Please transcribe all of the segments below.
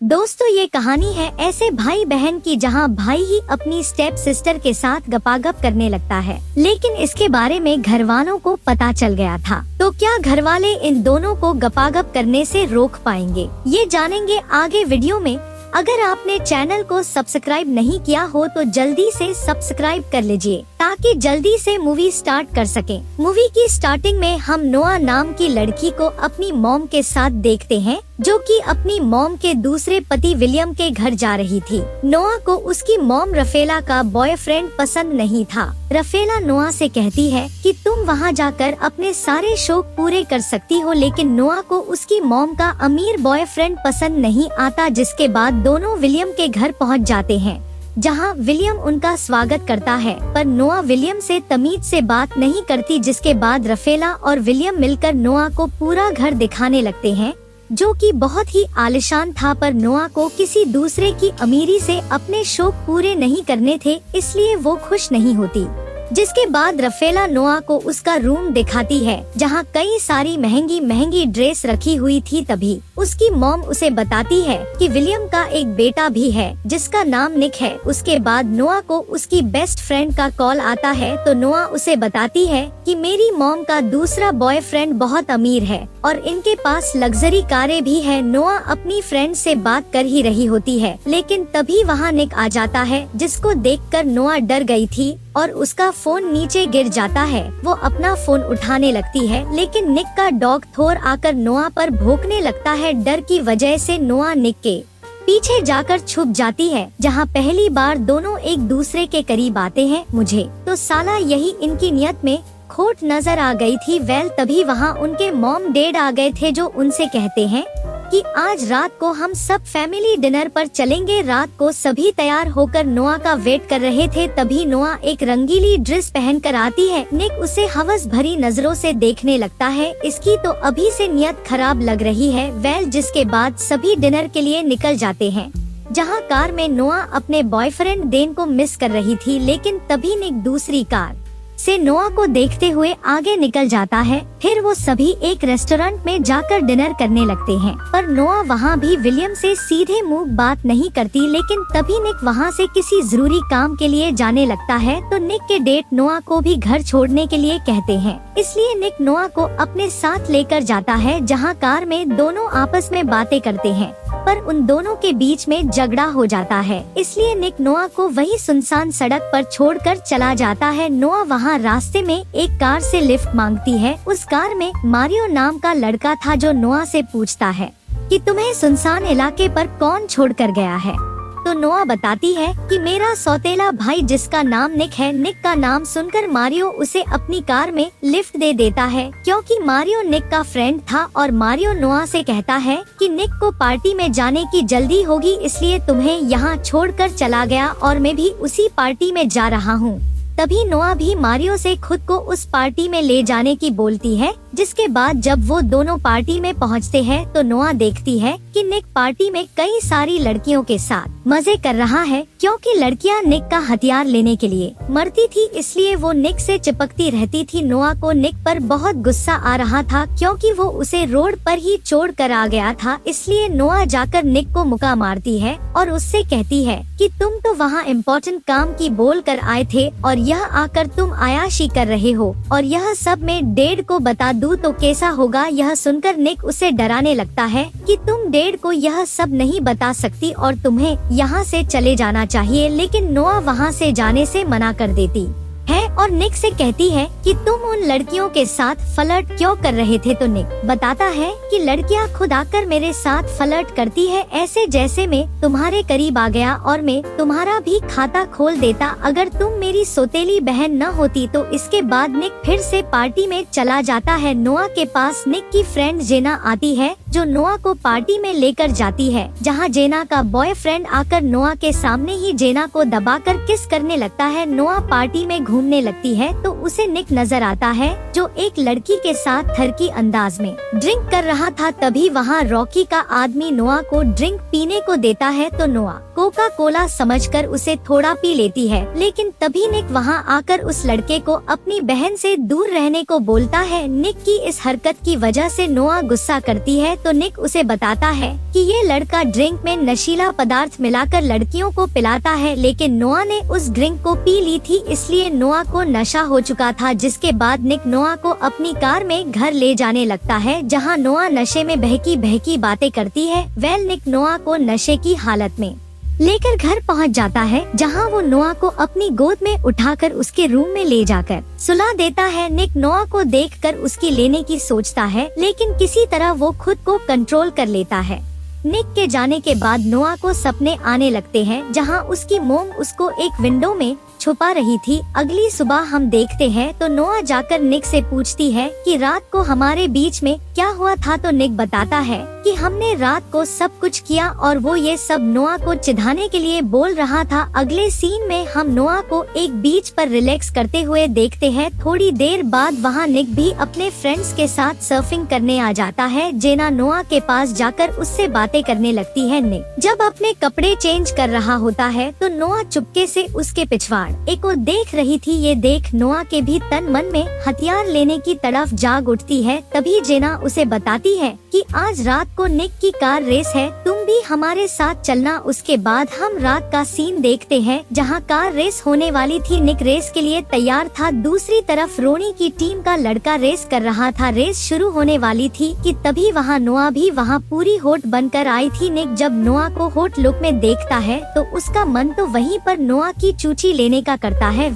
दोस्तों ये कहानी है ऐसे भाई बहन की जहां भाई ही अपनी स्टेप सिस्टर के साथ गपागप करने लगता है, लेकिन इसके बारे में घर वालों को पता चल गया था। तो क्या घर वाले इन दोनों को गपागप करने से रोक पाएंगे, ये जानेंगे आगे वीडियो में। अगर आपने चैनल को सब्सक्राइब नहीं किया हो तो जल्दी से सब्सक्राइब कर लीजिए ताकि जल्दी से मूवी स्टार्ट कर सकें। मूवी की स्टार्टिंग में हम नोआ नाम की लड़की को अपनी मॉम के साथ देखते हैं, जो कि अपनी मॉम के दूसरे पति विलियम के घर जा रही थी। नोआ को उसकी मॉम रफेला का बॉयफ्रेंड पसंद नहीं था। रफेला नोआ से कहती है कि तुम वहां जाकर अपने सारे शौक पूरे कर सकती हो, लेकिन नोआ को उसकी मॉम का अमीर बॉयफ्रेंड पसंद नहीं आता। जिसके बाद दोनों विलियम के घर पहुंच जाते हैं, जहां विलियम उनका स्वागत करता है, पर नोआ विलियम से तमीज से बात नहीं करती। जिसके बाद रफेला और विलियम मिलकर नोआ को पूरा घर दिखाने लगते हैं, जो कि बहुत ही आलिशान था। पर नोआ को किसी दूसरे की अमीरी से अपने शौक पूरे नहीं करने थे, इसलिए वो खुश नहीं होती। जिसके बाद रफेला नोआ को उसका रूम दिखाती है, जहां कई सारी महंगी महंगी ड्रेस रखी हुई थी। तभी उसकी मॉम उसे बताती है कि विलियम का एक बेटा भी है, जिसका नाम निक है। उसके बाद नोआ को उसकी बेस्ट फ्रेंड का कॉल आता है, तो नोआ उसे बताती है कि मेरी मॉम का दूसरा बॉयफ्रेंड बहुत अमीर है और इनके पास लग्जरी कारें भी है। नोआ अपनी फ्रेंड से बात कर ही रही होती है, लेकिन तभी वहाँ निक आ जाता है, जिसको देखकर नोआ डर गई थी और उसका फोन नीचे गिर जाता है। वो अपना फोन उठाने लगती है, लेकिन निक का डॉग थोर आकर नोआ पर भौंकने लगता है। डर की वजह से नोआ निक के पीछे जाकर छुप जाती है, जहां पहली बार दोनों एक दूसरे के करीब आते हैं। मुझे तो साला यही इनकी नियत में खोट नजर आ गई थी। तभी वहां उनके मॉम डैड आ गए थे, जो उनसे कहते हैं कि आज रात को हम सब फैमिली डिनर पर चलेंगे। रात को सभी तैयार होकर नोआ का वेट कर रहे थे। तभी नोआ एक रंगीली ड्रेस पहनकर आती है। निक उसे हवस भरी नजरों से देखने लगता है, इसकी तो अभी से नियत खराब लग रही है। जिसके बाद सभी डिनर के लिए निकल जाते हैं, जहां कार में नोआ अपने बॉयफ्रेंड डेन को मिस कर रही थी, लेकिन तभी निक दूसरी कार से नोआ को देखते हुए आगे निकल जाता है। फिर वो सभी एक रेस्टोरेंट में जाकर डिनर करने लगते हैं, पर नोआ वहाँ भी विलियम से सीधे मुंह बात नहीं करती। लेकिन तभी निक वहाँ से किसी जरूरी काम के लिए जाने लगता है, तो निक के डेट नोआ को भी घर छोड़ने के लिए कहते हैं, इसलिए निक नोआ को अपने साथ लेकर जाता है, जहाँ कार में दोनों आपस में बातें करते हैं। पर उन दोनों के बीच में झगड़ा हो जाता है, इसलिए निक नोआ को वही सुनसान सड़क पर छोड़कर चला जाता है। नोआ वहाँ रास्ते में एक कार से लिफ्ट मांगती है। उस कार में मारियो नाम का लड़का था, जो नोआ से पूछता है कि तुम्हें सुनसान इलाके पर कौन छोड़कर गया है। तो नोआ बताती है कि मेरा सौतेला भाई, जिसका नाम निक है। निक का नाम सुनकर मारियो उसे अपनी कार में लिफ्ट दे देता है, क्योंकि मारियो निक का फ्रेंड था। और मारियो नोआ से कहता है कि निक को पार्टी में जाने की जल्दी होगी, इसलिए तुम्हें यहाँ छोड़कर चला गया और मैं भी उसी पार्टी में जा रहा हूँ। तभी नोआ भी मारियो से खुद को उस पार्टी में ले जाने की बोलती है। जिसके बाद जब वो दोनों पार्टी में पहुंचते हैं, तो नोआ देखती है कि निक पार्टी में कई सारी लड़कियों के साथ मजे कर रहा है, क्योंकि लड़कियां निक का हथियार लेने के लिए मरती थी, इसलिए वो निक से चिपकती रहती थी। नोआ को निक पर बहुत गुस्सा आ रहा था, क्योंकि वो उसे रोड पर ही छोड़ कर आ गया था। इसलिए नोआ जाकर निक को मुक्का मारती है और उससे कहती है कि तुम तो वहाँ इम्पोर्टेंट काम की बोल कर आए थे और यह आकर तुम आयाशी कर रहे हो, और यह सब मैं डैड को बता दूं तो कैसा होगा। यह सुनकर निक उसे डराने लगता है कि तुम डैड को यह सब नहीं बता सकती और तुम्हें यहाँ से चले जाना चाहिए। लेकिन नोआ वहाँ से जाने से मना कर देती है और निक से कहती है कि तुम उन लड़कियों के साथ फ्लर्ट क्यों कर रहे थे। तो निक बताता है कि लड़कियां खुद आकर मेरे साथ फ्लर्ट करती है, ऐसे जैसे मैं तुम्हारे करीब आ गया और मैं तुम्हारा भी खाता खोल देता अगर तुम मेरी सौतेली बहन न होती। तो इसके बाद निक फिर से पार्टी में चला जाता है। नोआ के पास निक की फ्रेंड जेना आती है, जो नोआ को पार्टी में लेकर जाती है, जहाँ जेना का बॉयफ्रेंड आकर नोआ के सामने ही जेना को दबाकर किस करने लगता है। नोआ पार्टी में घूमने लगती है, तो उसे निक नजर आता है, जो एक लड़की के साथ थरकी अंदाज में ड्रिंक कर रहा था। तभी वहाँ रॉकी का आदमी नोआ को ड्रिंक पीने को देता है, तो नोआ कोका कोला समझकर उसे थोड़ा पी लेती है। लेकिन तभी निक वहाँ आकर उस लड़के को अपनी बहन से दूर रहने को बोलता है। निक की इस हरकत की वजह से नोआ गुस्सा करती है, तो निक उसे बताता है कि ये लड़का ड्रिंक में नशीला पदार्थ मिलाकर लड़कियों को पिलाता है, लेकिन नोआ ने उस ड्रिंक को पी ली थी, इसलिए नोआ को नशा हो चुका था। जिसके बाद निक नोआ को अपनी कार में घर ले जाने लगता है, जहाँ नोआ नशे में बहकी बहकी बातें करती है। निक नोआ को नशे की हालत में लेकर घर पहुंच जाता है, जहां वो नोआ को अपनी गोद में उठाकर उसके रूम में ले जाकर सुला देता है। निक नोआ को देखकर उसकी लेने की सोचता है, लेकिन किसी तरह वो खुद को कंट्रोल कर लेता है। निक के जाने के बाद नोआ को सपने आने लगते हैं, जहां उसकी मोम उसको एक विंडो में छुपा रही थी। अगली सुबह हम देखते हैं तो नोआ जाकर निक से पूछती है कि रात को हमारे बीच में क्या हुआ था, तो निक बताता है कि हमने रात को सब कुछ किया और वो ये सब नोआ को चिढ़ाने के लिए बोल रहा था। अगले सीन में हम नोआ को एक बीच पर रिलैक्स करते हुए देखते हैं। थोड़ी देर बाद वहाँ निक भी अपने फ्रेंड्स के साथ सर्फिंग करने आ जाता है। जेना नोआ के पास जाकर उससे बातें करने लगती है। निक जब अपने कपड़े चेंज कर रहा होता है तो नोआ चुपके से उसके पिछवाड़ एक को देख रही थी। ये देख नोआ के भी तन मन में हथियार लेने की तरफ जाग उठती है। तभी जेना उसे बताती है कि आज रात को निक की कार रेस है, तुम भी हमारे साथ चलना। उसके बाद हम रात का सीन देखते हैं, जहां कार रेस होने वाली थी। निक रेस के लिए तैयार था, दूसरी तरफ रोनी की टीम का लड़का रेस कर रहा था। रेस शुरू होने वाली थी कि तभी वहां नोआ भी वहां पूरी होट बनकर आई थी। निक जब नोआ को होट लुक में देखता है तो उसका मन तो वहीं पर नोआ की चूची लेने का करता है।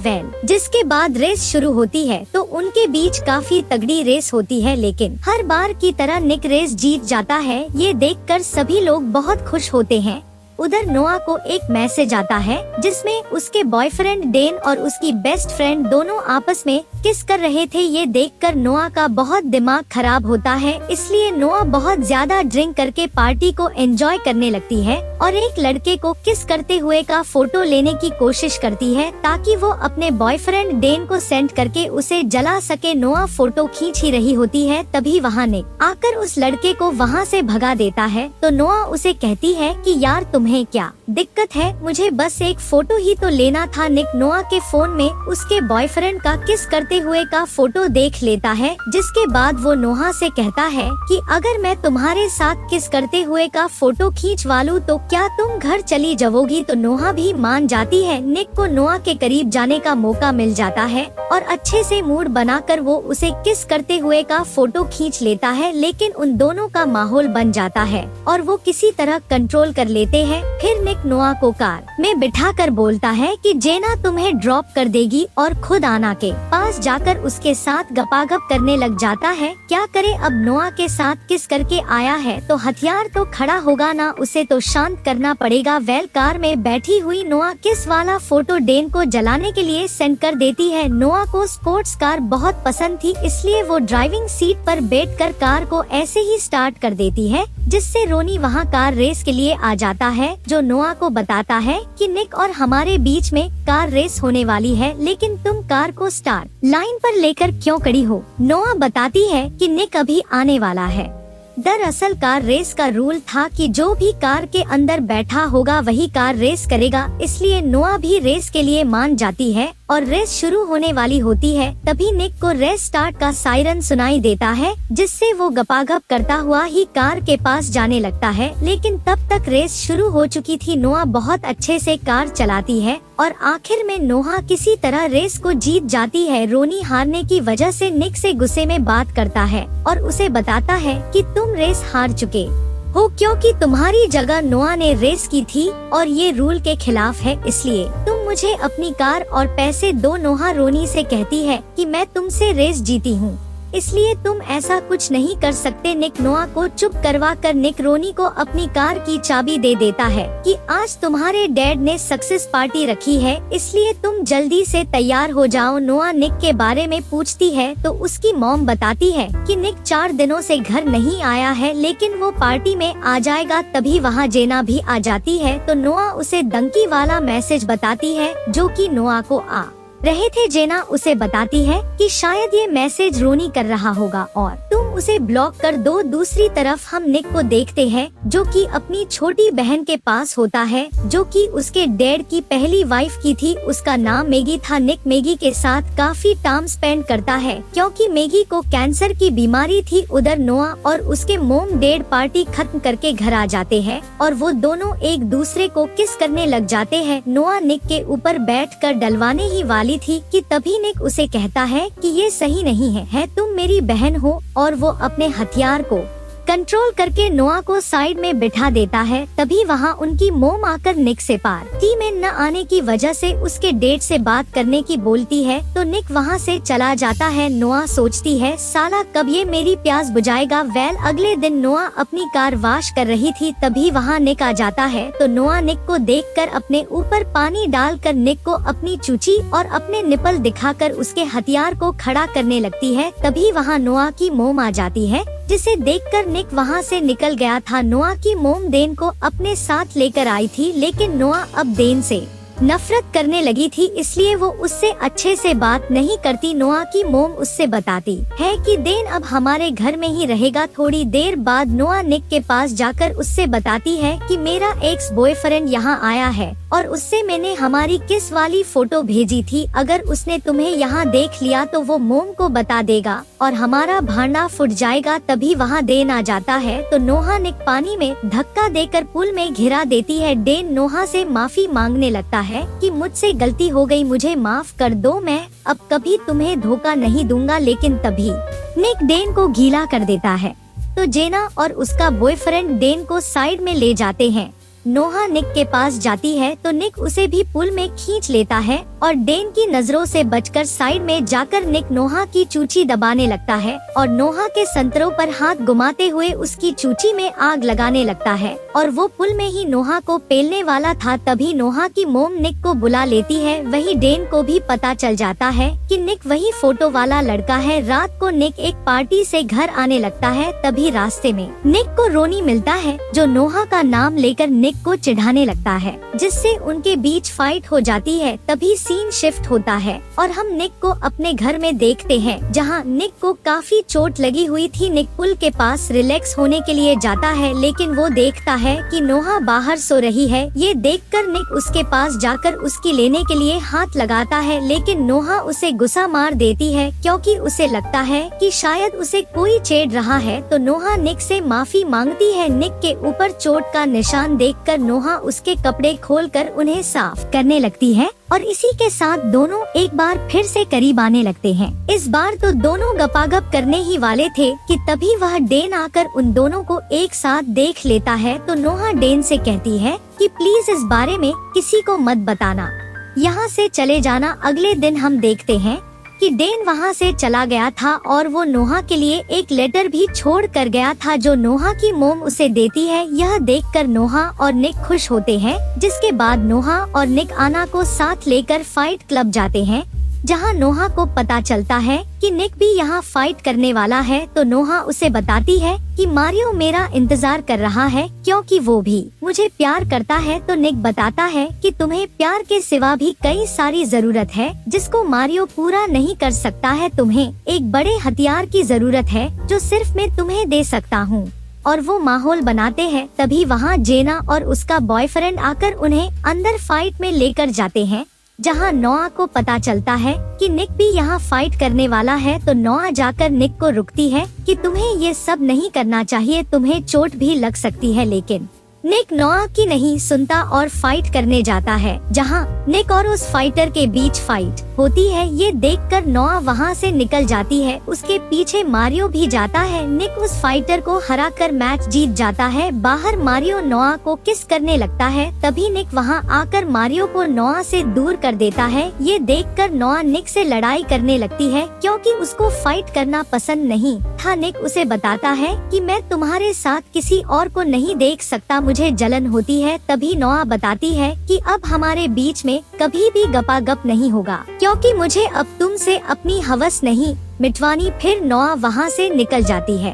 जिसके बाद रेस शुरू होती है तो उनके बीच काफी तगड़ी रेस होती है, लेकिन हर बार की तरह निक रेस जीत जाता है। ये देखकर सभी लोग बहुत खुश होते हैं। उधर नोआ को एक मैसेज आता है, जिसमें उसके बॉयफ्रेंड डेन और उसकी बेस्ट फ्रेंड दोनों आपस में किस कर रहे थे। ये देखकर नोआ का बहुत दिमाग खराब होता है, इसलिए नोआ बहुत ज्यादा ड्रिंक करके पार्टी को एंजॉय करने लगती है और एक लड़के को किस करते हुए का फोटो लेने की कोशिश करती है, ताकि वो अपने बॉयफ्रेंड डेन को सेंड करके उसे जला सके। नोआ फोटो खींच ही रही होती है, तभी वहाँ निक आकर उस लड़के को वहाँ से भगा देता है। तो नोआ उसे कहती है कि यार तुम्हें क्या दिक्कत है, मुझे बस एक फोटो ही तो लेना था। निक नोआ के फोन में उसके बॉयफ्रेंड का किस करते हुए का फोटो देख लेता है, जिसके बाद वो नोआ से कहता है कि अगर मैं तुम्हारे साथ किस करते हुए का फोटो खींचवा लूं तो क्या तुम घर चली जाओगी। तो नोआ भी मान जाती है। निक को नोआ के करीब जाने का मौका मिल जाता है और अच्छे से मूड बनाकर वो उसे किस करते हुए का फोटो खींच लेता है, लेकिन उन दोनों का माहौल बन जाता है और वो किसी तरह कंट्रोल कर लेते हैं। फिर निक नोआ को कार में बिठाकर बोलता है कि जेना तुम्हें ड्रॉप कर देगी और खुद आना के पास जाकर उसके साथ गपागप करने लग जाता है। क्या करे, अब नोआ के साथ किस करके आया है तो हथियार तो खड़ा होगा ना, उसे तो शांत करना पड़ेगा। कार में बैठी हुई नोआ किस वाला फोटो डेन को जलाने के लिए सेंड कर देती है। नोआ को स्पोर्ट्स कार बहुत पसंद थी, इसलिए वो ड्राइविंग सीट पर बैठकर कार को ऐसे ही स्टार्ट कर देती है, जिससे रोनी वहाँ कार रेस के लिए आ जाता है, जो नोआ को बताता है कि निक और हमारे बीच में कार रेस होने वाली है, लेकिन तुम कार को स्टार्ट लाइन पर लेकर क्यों खड़ी हो। नोआ बताती है कि निक अभी आने वाला है। दरअसल कार रेस का रूल था कि जो भी कार के अंदर बैठा होगा वही कार रेस करेगा, इसलिए नोआ भी रेस के लिए मान जाती है और रेस शुरू होने वाली होती है। तभी निक को रेस स्टार्ट का सायरन सुनाई देता है, जिससे वो गपागप करता हुआ ही कार के पास जाने लगता है, लेकिन तब तक रेस शुरू हो चुकी थी। नोआ बहुत अच्छे से कार चलाती है और आखिर में नोआ किसी तरह रेस को जीत जाती है। रोनी हारने की वजह से निक से गुस्से में बात करता है और उसे बताता है कि तुम रेस हार चुके हो क्योंकि तुम्हारी जगह नोआ ने रेस की थी और ये रूल के खिलाफ है, इसलिए तुम मुझे अपनी कार और पैसे दो। नोआ रोनी से कहती है कि मैं तुमसे रेस जीती हूँ, इसलिए तुम ऐसा कुछ नहीं कर सकते। निक नोआ को चुप करवा कर निक रोनी को अपनी कार की चाबी दे देता है कि आज तुम्हारे डैड ने सक्सेस पार्टी रखी है, इसलिए तुम जल्दी से तैयार हो जाओ। नोआ निक के बारे में पूछती है तो उसकी मॉम बताती है कि निक 4 दिनों से घर नहीं आया है, लेकिन वो पार्टी में आ जाएगा। तभी वहाँ जेना भी आ जाती है तो नोआ उसे धमकी वाला मैसेज बताती है, जो कि नोआ को रहे थे। जेना उसे बताती है कि शायद ये मैसेज रोनी कर रहा होगा और तुम उसे ब्लॉक कर दो। दूसरी तरफ हम निक को देखते हैं जो कि अपनी छोटी बहन के पास होता है, जो कि उसके डैड की पहली वाइफ की थी। उसका नाम मैगी था। निक मैगी के साथ काफी टाइम स्पेंड करता है क्योंकि मैगी को कैंसर की बीमारी थी। उधर नोआ और उसके मोम डैड पार्टी खत्म करके घर आ जाते हैं और वो दोनों एक दूसरे को किस करने लग जाते हैं। नोआ निक के ऊपर बैठकर डलवाने ही वाली थी कि तभी निक उसे कहता है कि ये सही नहीं है, तुम मेरी बहन हो। और वो अपने हथियार को कंट्रोल करके नोआ को साइड में बिठा देता है। तभी वहाँ उनकी मोम आकर निक से पार्टी में न आने की वजह से उसके डेट से बात करने की बोलती है तो निक वहाँ से चला जाता है। नोआ सोचती है साला कब ये मेरी प्यास बुझाएगा। अगले दिन नोआ अपनी कार वॉश कर रही थी, तभी वहाँ निक आ जाता है तो नोआ निक को देखकर अपने ऊपर पानी डालकर निक को अपनी चूची और अपने निपल दिखाकर उसके हथियार को खड़ा करने लगती है। तभी वहाँ नोआ की मोम आ जाती है जिसे देखकर निक वहाँ से निकल गया था। नोआ की मोम डेन को अपने साथ लेकर आई थी, लेकिन नोआ अब डेन से नफरत करने लगी थी, इसलिए वो उससे अच्छे से बात नहीं करती। नोआ की मोम उससे बताती है कि डेन अब हमारे घर में ही रहेगा। थोड़ी देर बाद नोआ निक के पास जाकर उससे बताती है कि मेरा एक्स बॉयफ्रेंड यहाँ आया है और उससे मैंने हमारी किस वाली फोटो भेजी थी। अगर उसने तुम्हें यहाँ देख लिया तो वो मोम को बता देगा और हमारा भांडा फूट जाएगा। तभी वहाँ डेन आ जाता है तो नोहा निक पानी में धक्का देकर पुल में घिरा देती है। डेन नोहा से माफी मांगने लगता है कि मुझसे गलती हो गई, मुझे माफ कर दो, मैं अब कभी तुम्हें धोखा नहीं दूंगा। लेकिन तभी निक डेन को गीला कर देता है तो जेना और उसका बॉयफ्रेंड डेन को साइड में ले जाते हैं। नोहा निक के पास जाती है तो निक उसे भी पुल में खींच लेता है और डेन की नजरों से बचकर साइड में जाकर निक नोहा की चूची दबाने लगता है और नोहा के संतरों पर हाथ घुमाते हुए उसकी चूची में आग लगाने लगता है और वो पुल में ही नोहा को पेलने वाला था। तभी नोहा की मोम निक को बुला लेती है। वही डेन को भी पता चल जाता है कि निक वही फोटो वाला लड़का है। रात को निक एक पार्टी से घर आने लगता है। तभी रास्ते में निक को रोनी मिलता है जो नोहा का नाम लेकर निक को चिढ़ाने लगता है, जिससे उनके बीच फाइट हो जाती है। तभी सीन शिफ्ट होता है और हम निक को अपने घर में देखते हैं जहां निक को काफी चोट लगी हुई थी। निक पुल के पास रिलैक्स होने के लिए जाता है, लेकिन वो देखता है कि नोहा बाहर सो रही है। ये देखकर निक उसके पास जाकर उसकी लेने के लिए हाथ लगाता है, लेकिन नोहा उसे गुस्सा मार देती है क्योंकि उसे लगता है कि शायद उसे कोई छेड़ रहा है। तो नोहा निक से माफी मांगती है। निक के ऊपर चोट का निशान देखकर नोहा उसके कपड़े खोलकर उन्हें साफ करने लगती है और इसी के साथ दोनों एक बार फिर से करीब आने लगते हैं। इस बार तो दोनों गपागप करने ही वाले थे कि तभी वह डेन आकर उन दोनों को एक साथ देख लेता है। तो नोहा डेन से कहती है कि प्लीज इस बारे में किसी को मत बताना, यहाँ से चले जाना। अगले दिन हम देखते हैं कि डेन वहाँ से चला गया था और वो नोहा के लिए एक लेटर भी छोड़ कर गया था जो नोहा की मोम उसे देती है। यह देखकर नोहा और निक खुश होते हैं, जिसके बाद नोहा और निक आना को साथ लेकर फाइट क्लब जाते हैं, जहां नोहा को पता चलता है कि निक भी यहां फाइट करने वाला है। तो नोहा उसे बताती है कि मारियो मेरा इंतजार कर रहा है क्योंकि वो भी मुझे प्यार करता है। तो निक बताता है कि तुम्हें प्यार के सिवा भी कई सारी जरूरत है जिसको मारियो पूरा नहीं कर सकता है। तुम्हें एक बड़े हथियार की जरूरत है जो सिर्फ मैं तुम्हें दे सकता हूँ। और वो माहौल बनाते हैं। तभी वहाँ जेना और उसका बॉयफ्रेंड आकर उन्हें अंदर फाइट में लेकर जाते हैं, जहां नोआ को पता चलता है कि निक भी यहाँ फाइट करने वाला है। तो नोआ जाकर निक को रुकती है कि तुम्हें ये सब नहीं करना चाहिए, तुम्हें चोट भी लग सकती है। लेकिन निक नोआ की नहीं सुनता और फाइट करने जाता है, जहां निक और उस फाइटर के बीच फाइट होती है। ये देखकर नोआ वहां से निकल जाती है। उसके पीछे मारियो भी जाता है। निक उस फाइटर को हराकर मैच जीत जाता है। बाहर मारियो नोआ को किस करने लगता है। तभी निक वहां आकर मारियो को नोआ से दूर कर देता है। ये देखकर नोआ निक से लड़ाई करने लगती है क्योंकि उसको फाइट करना पसंद नहीं था। निक उसे बताता है कि मैं तुम्हारे साथ किसी और को नहीं देख सकता, मुझे जलन होती है। तभी नोआ बताती है कि अब हमारे बीच में कभी भी गपागप नहीं होगा क्योंकि मुझे अब तुमसे अपनी हवस नहीं मिटवानी। फिर नोआ वहाँ से निकल जाती है।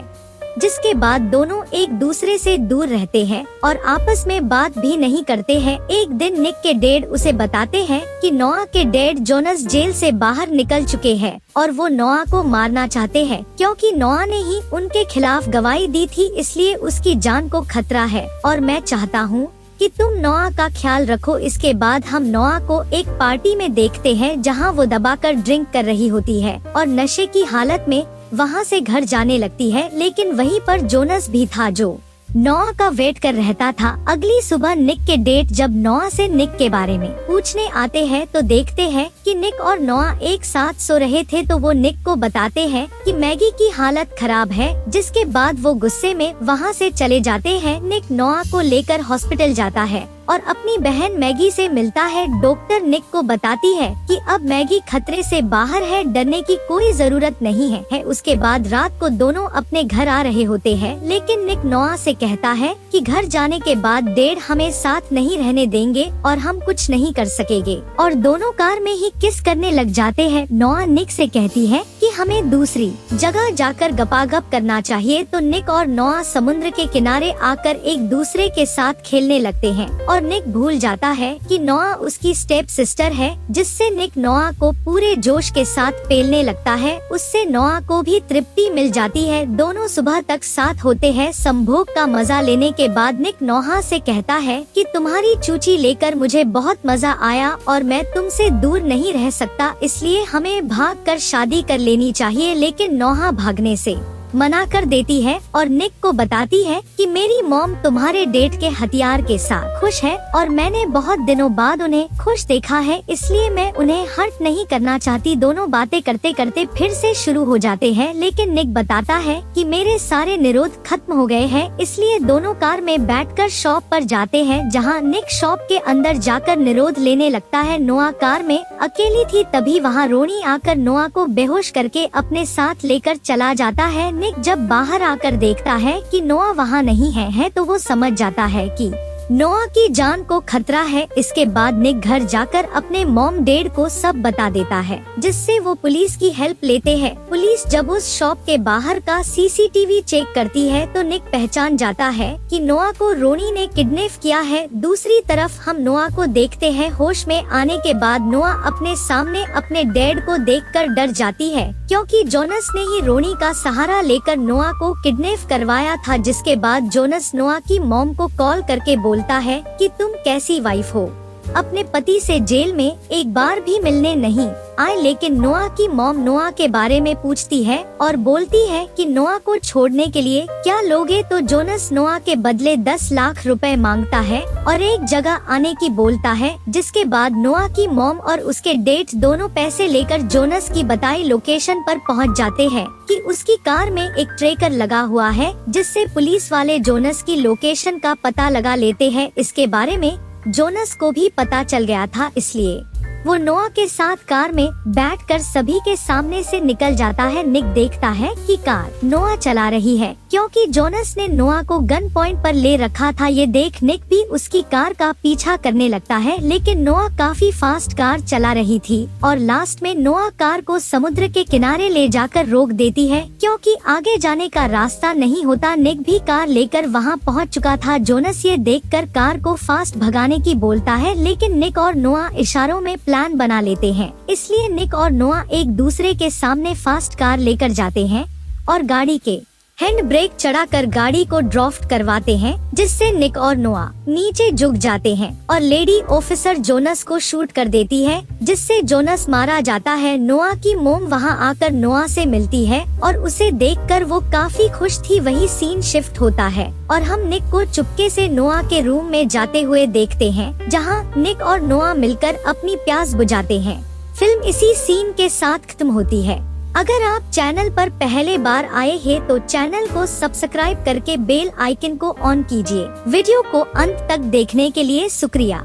जिसके बाद दोनों एक दूसरे से दूर रहते हैं और आपस में बात भी नहीं करते हैं। एक दिन निक के डैड उसे बताते हैं कि नोआ के डैड जोनस जेल से बाहर निकल चुके हैं और वो नोआ को मारना चाहते हैं क्योंकि नोआ ने ही उनके खिलाफ गवाही दी थी, इसलिए उसकी जान को खतरा है और मैं चाहता हूँ कि तुम नोआ का ख्याल रखो। इसके बाद हम नोआ को एक पार्टी में देखते हैं जहां वो दबाकर ड्रिंक कर रही होती है और नशे की हालत में वहां से घर जाने लगती है, लेकिन वहीं पर जोनस भी था जो नोआ का वेट कर रहता था। अगली सुबह निक के डैड जब नोआ से निक के बारे में पूछने आते हैं तो देखते हैं कि निक और नोआ एक साथ सो रहे थे, तो वो निक को बताते हैं कि मैगी की हालत खराब है, जिसके बाद वो गुस्से में वहां से चले जाते हैं। निक नोआ को लेकर हॉस्पिटल जाता है और अपनी बहन मैगी से मिलता है। डॉक्टर निक को बताती है कि अब मैगी खतरे से बाहर है, डरने की कोई जरूरत नहीं है। उसके बाद रात को दोनों अपने घर आ रहे होते हैं, लेकिन निक नोआ से कहता है कि घर जाने के बाद डैड हमें साथ नहीं रहने देंगे और हम कुछ नहीं कर सकेंगे, और दोनों कार में ही किस करने लग जाते हैं। नोआ निक से कहती है कि हमें दूसरी जगह जाकर गपागप करना चाहिए, तो निक और नोआ समुद्र के किनारे आकर एक दूसरे के साथ खेलने लगते हैं और निक भूल जाता है कि नोआ उसकी स्टेप सिस्टर है, जिससे निक नोआ को पूरे जोश के साथ पेलने लगता है। उससे नोआ को भी तृप्ति मिल जाती है। दोनों सुबह तक साथ होते हैं। संभोग का मजा लेने के बाद निक नोआ से कहता है कि तुम्हारी चूची लेकर मुझे बहुत मजा आया और मैं तुमसे दूर नहीं रह सकता, इसलिए हमें भागकर शादी कर लेनी चाहिए। लेकिन नोआ भागने से मना कर देती है और निक को बताती है कि मेरी मॉम तुम्हारे डेट के हथियार के साथ खुश है और मैंने बहुत दिनों बाद उन्हें खुश देखा है, इसलिए मैं उन्हें हर्ट नहीं करना चाहती। दोनों बातें करते करते फिर से शुरू हो जाते हैं, लेकिन निक बताता है कि मेरे सारे निरोध खत्म हो गए हैं, इसलिए दोनों कार में बैठकर शॉप पर जाते हैं, जहां निक शॉप के अंदर जाकर निरोध लेने लगता है। नोआ कार में अकेली थी, तभी वहां रोनी आकर नोआ को बेहोश करके अपने साथ लेकर चला जाता है। निक जब बाहर आकर देखता है कि नोआ वहाँ नहीं है तो वो समझ जाता है कि नोआ की जान को खतरा है। इसके बाद निक घर जाकर अपने मॉम डैड को सब बता देता है, जिससे वो पुलिस की हेल्प लेते हैं। पुलिस जब उस शॉप के बाहर का सीसीटीवी चेक करती है तो निक पहचान जाता है कि नोआ को रोनी ने किडनैप किया है। दूसरी तरफ हम नोआ को देखते हैं। होश में आने के बाद नोआ अपने सामने अपने डैड को देखकर डर जाती है, क्योंकि जोनस ने ही रोनी का सहारा लेकर नोआ को किडनैप करवाया था। जिसके बाद जोनस नोआ की मॉम को कॉल करके बोलता है कि तुम कैसी वाइफ हो, अपने पति से जेल में एक बार भी मिलने नहीं आए। लेकिन नोआ की मॉम नोआ के बारे में पूछती है और बोलती है कि नोआ को छोड़ने के लिए क्या लोगे, तो जोनस नोआ के बदले 10 लाख रुपए मांगता है और एक जगह आने की बोलता है। जिसके बाद नोआ की मॉम और उसके डैड दोनों पैसे लेकर जोनस की बताई लोकेशन पर पहुंच जाते हैं कि उसकी कार में एक ट्रैकर लगा हुआ है, जिससे पुलिस वाले जोनस की लोकेशन का पता लगा लेते हैं। इसके बारे में जोनस को भी पता चल गया था, इसलिए वो नोआ के साथ कार में बैठकर सभी के सामने से निकल जाता है। निक देखता है कि कार नोआ चला रही है, क्योंकि जोनस ने नोआ को गन पॉइंट पर ले रखा था। ये देख निक भी उसकी कार का पीछा करने लगता है, लेकिन नोआ काफी फास्ट कार चला रही थी और लास्ट में नोआ कार को समुद्र के किनारे ले जाकर रोक देती है, क्योंकि आगे जाने का रास्ता नहीं होता। निक भी कार लेकर वहाँ पहुँच चुका था। जोनस ये देखकर कार को फास्ट भगाने की बोलता है, लेकिन निक और नोआ इशारों में प्लान बना लेते हैं, इसलिए निक और नोआ एक दूसरे के सामने फास्ट कार लेकर जाते हैं और गाड़ी के हैंड ब्रेक चढ़ाकर गाड़ी को ड्राफ्ट करवाते हैं, जिससे निक और नोआ नीचे झुक जाते हैं और लेडी ऑफिसर जोनस को शूट कर देती है, जिससे जोनस मारा जाता है। नोआ की मोम वहां आकर नोआ से मिलती है और उसे देखकर वो काफी खुश थी। वही सीन शिफ्ट होता है और हम निक को चुपके से नोआ के रूम में जाते हुए देखते हैं, जहां निक और नोआ मिलकर अपनी प्यास बुझाते हैं। फिल्म इसी सीन के साथ खत्म होती है। अगर आप चैनल पर पहले बार आए हैं तो चैनल को सब्सक्राइब करके बेल आइकन को ऑन कीजिए। वीडियो को अंत तक देखने के लिए शुक्रिया।